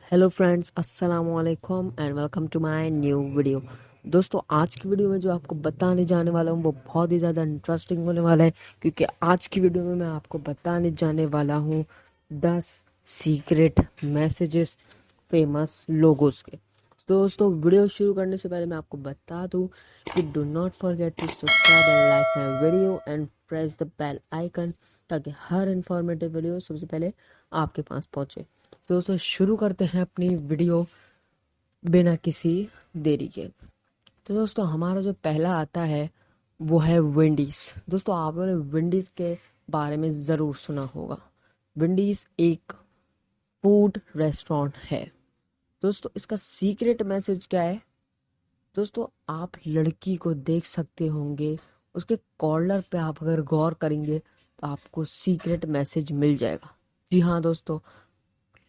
Hello friends, अस्सलाम वालेकुम and welcome to my new video. दोस्तों, आज की वीडियो में जो आपको बताने जाने वाला हूँ वो बहुत ही ज़्यादा इंटरेस्टिंग होने वाला है, क्योंकि आज की वीडियो में मैं आपको बताने जाने वाला हूँ 10 सीक्रेट मैसेजेस फेमस लोगोस के। तो दोस्तों, वीडियो शुरू करने से पहले मैं आपको बता दूं कि do not forget to subscribe and like my video and press the bell icon, ताकि हर इन्फॉर्मेटिव वीडियो सबसे पहले आपके पास पहुंचे। तो दोस्तों, शुरू करते हैं अपनी वीडियो बिना किसी देरी के। तो दोस्तों, हमारा जो पहला आता है वो है विंडीज। दोस्तों, आप लोगों ने विंडीज के बारे में ज़रूर सुना होगा। विंडीज एक फूड रेस्टोरेंट है। दोस्तों, इसका सीक्रेट मैसेज क्या है? दोस्तों, आप लड़की को देख सकते होंगे, उसके कॉलर पे आप अगर गौर करेंगे तो आपको सीक्रेट मैसेज मिल जाएगा। जी हाँ दोस्तों,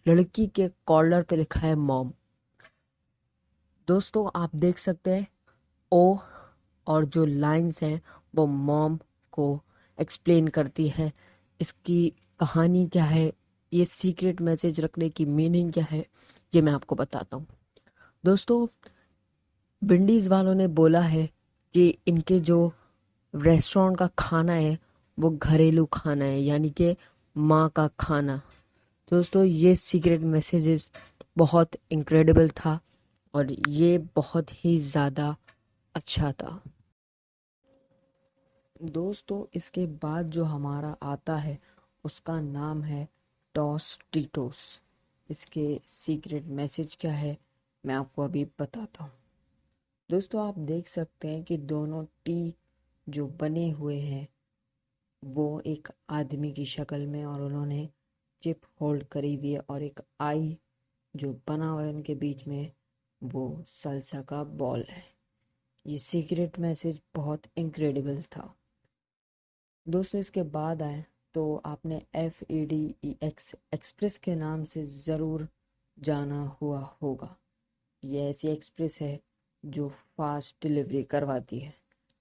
लड़की के कॉलर पे लिखा है मॉम। दोस्तों, आप देख सकते हैं ओ और जो लाइंस हैं वो मॉम को एक्सप्लेन करती है। इसकी कहानी क्या है, ये सीक्रेट मैसेज रखने की मीनिंग क्या है, ये मैं आपको बताता हूँ। दोस्तों, विंडीज़ वालों ने बोला है कि इनके जो रेस्टोरेंट का खाना है वो घरेलू खाना है, यानी कि माँ का खाना। दोस्तों, ये सीक्रेट मैसेजेस बहुत इनक्रेडिबल था और ये बहुत ही ज़्यादा अच्छा था। दोस्तों, इसके बाद जो हमारा आता है उसका नाम है टॉस्टिटोस। इसके सीक्रेट मैसेज क्या है मैं आपको अभी बताता हूँ। दोस्तों, आप देख सकते हैं कि दोनों टी जो बने हुए हैं वो एक आदमी की शक्ल में, और उन्होंने चिप होल्ड करी हुई है, और एक आई जो बना हुआ है उनके बीच में, वो सल्सा का बॉल है। ये सीक्रेट मैसेज बहुत इनक्रेडिबल था। दोस्तों, इसके बाद आए तो आपने FEDEX एक्सप्रेस के नाम से ज़रूर जाना हुआ होगा। ये ऐसी एक्सप्रेस है जो फास्ट डिलीवरी करवाती है,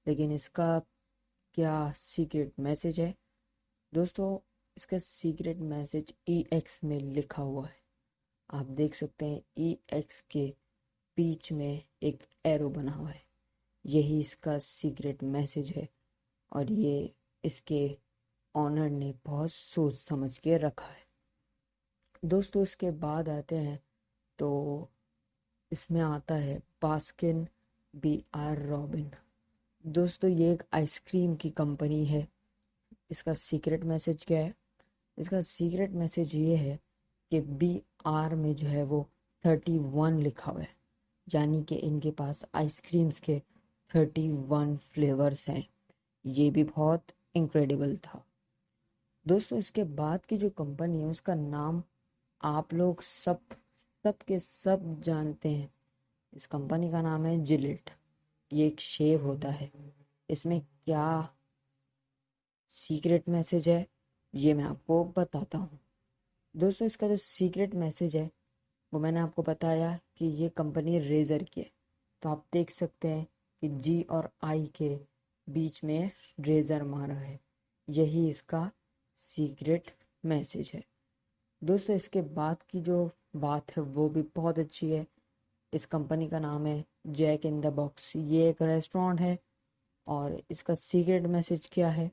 लेकिन इसका क्या सीक्रेट मैसेज है? दोस्तों, इसका सीक्रेट मैसेज EX में लिखा हुआ है। आप देख सकते हैं EX के बीच में एक एरो बना हुआ है, यही इसका सीक्रेट मैसेज है, और ये इसके ऑनर ने बहुत सोच समझ के रखा है। दोस्तों, इसके बाद आते हैं तो इसमें आता है बास्किन BR रॉबिन। दोस्तों, ये एक आइसक्रीम की कंपनी है। इसका सीक्रेट मैसेज क्या है? इसका सीक्रेट मैसेज ये है कि BR में जो है वो 31 लिखा हुआ है, यानी कि इनके पास आइसक्रीम्स के 31 फ्लेवर्स हैं। ये भी बहुत इनक्रेडिबल था। दोस्तों, इसके बाद की जो कंपनी है उसका नाम आप लोग सब के सब जानते हैं। इस कंपनी का नाम है जिलेट। ये एक शेव होता है। इसमें क्या सीक्रेट मैसेज है ये मैं आपको बताता हूँ। दोस्तों, इसका जो सीक्रेट मैसेज है वो मैंने आपको बताया कि ये कंपनी रेजर की है। तो आप देख सकते हैं कि G और I के बीच में रेजर मारा है, यही इसका सीक्रेट मैसेज है। दोस्तों, इसके बाद की जो बात है वो भी बहुत अच्छी है। इस कंपनी का नाम है जैक इन द बॉक्स। ये एक रेस्टोरेंट है, और इसका सीक्रेट मैसेज क्या है?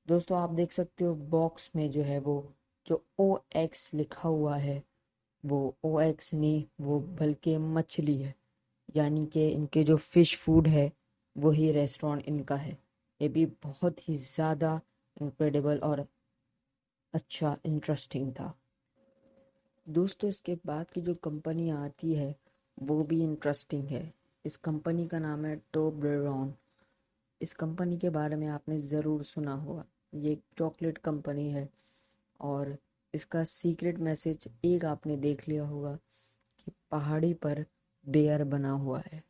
दोस्तों, आप देख सकते हो बॉक्स में जो है वो जो OX लिखा हुआ है, वो OX नहीं, वो बल्कि मछली है, यानी कि इनके जो फिश फूड है वही रेस्टोरेंट इनका है। ये भी बहुत ही ज़्यादा इनक्रेडिबल और अच्छा इंटरेस्टिंग था। दोस्तों, इसके बाद की जो कंपनी आती है वो भी इंटरेस्टिंग है। इस कंपनी का नाम है टोब्लेरोन। इस कंपनी के बारे में आपने ज़रूर सुना होगा। ये एक चॉकलेट कंपनी है, और इसका सीक्रेट मैसेज एक आपने देख लिया होगा कि पहाड़ी पर बेयर बना हुआ है।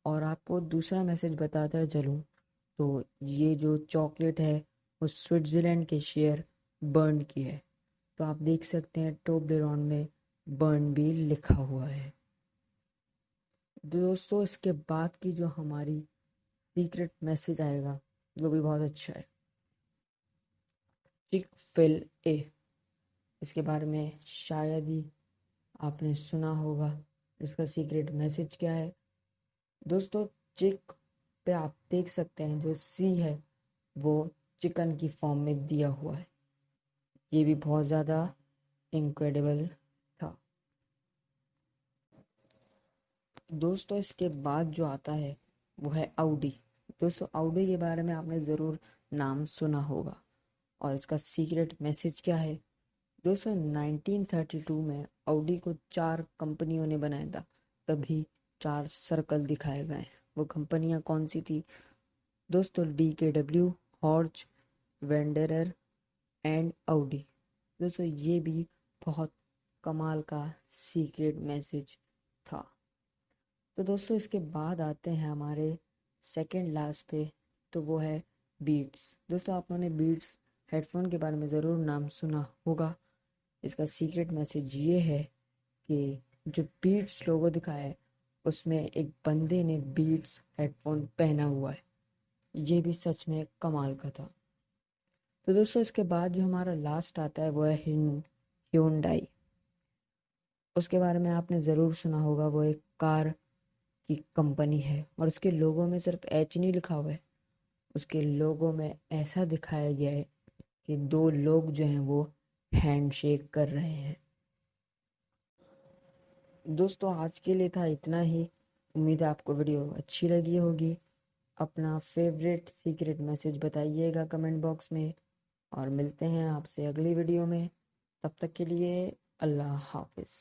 और आपको दूसरा मैसेज बताता चलूँ तो ये जो चॉकलेट है वो स्विट्ज़रलैंड के शेयर बर्न की है। तो आप देख सकते हैं टोब्लेरोन में बर्न भी लिखा हुआ है। दोस्तों, इसके बाद की जो हमारी सीक्रेट मैसेज आएगा वो भी बहुत अच्छा है। चिक फिल ए। इसके बारे में शायद ही आपने सुना होगा। इसका सीक्रेट मैसेज क्या है दोस्तों? चिक पे आप देख सकते हैं जो सी है वो चिकन की फॉर्म में दिया हुआ है। ये भी बहुत ज़्यादा इनक्रेडिबल था दोस्तों। इसके बाद जो आता है वो है ऑडी। दोस्तों ऑडी के बारे में आपने ज़रूर नाम सुना होगा। और इसका सीक्रेट मैसेज क्या है दोस्तों? 1932 में ऑडी को 4 कंपनियों ने बनाया था, तभी 4 सर्कल दिखाए गए। वो कंपनियां कौन सी थी दोस्तों? DKW, Horch, Wanderer and Audi. दोस्तों ये भी बहुत कमाल का सीक्रेट मैसेज था। तो दोस्तों इसके बाद आते हैं हमारे सेकंड लास्ट पे, तो वो है बीट्स। दोस्तों आप लोगों ने बीट्स हेडफोन के बारे में ज़रूर नाम सुना होगा। इसका सीक्रेट मैसेज ये है कि जो बीट्स लोगो दिखाया है उसमें एक बंदे ने बीट्स हेडफोन पहना हुआ है। ये भी सच में कमाल का था। तो दोस्तों इसके बाद जो हमारा लास्ट आता है वो है ह्यूंडई। उसके बारे में आपने ज़रूर सुना होगा। वो एक कार की कंपनी है और उसके लोगों में सिर्फ एच नहीं लिखा हुआ है, उसके लोगों में ऐसा दिखाया गया है कि 2 लोग जो हैं वो हैंडशेक कर रहे हैं। दोस्तों आज के लिए था इतना ही। उम्मीद है आपको वीडियो अच्छी लगी होगी। अपना फेवरेट सीक्रेट मैसेज बताइएगा कमेंट बॉक्स में और मिलते हैं आपसे अगली वीडियो में। तब तक के लिए अल्लाह हाफिज़।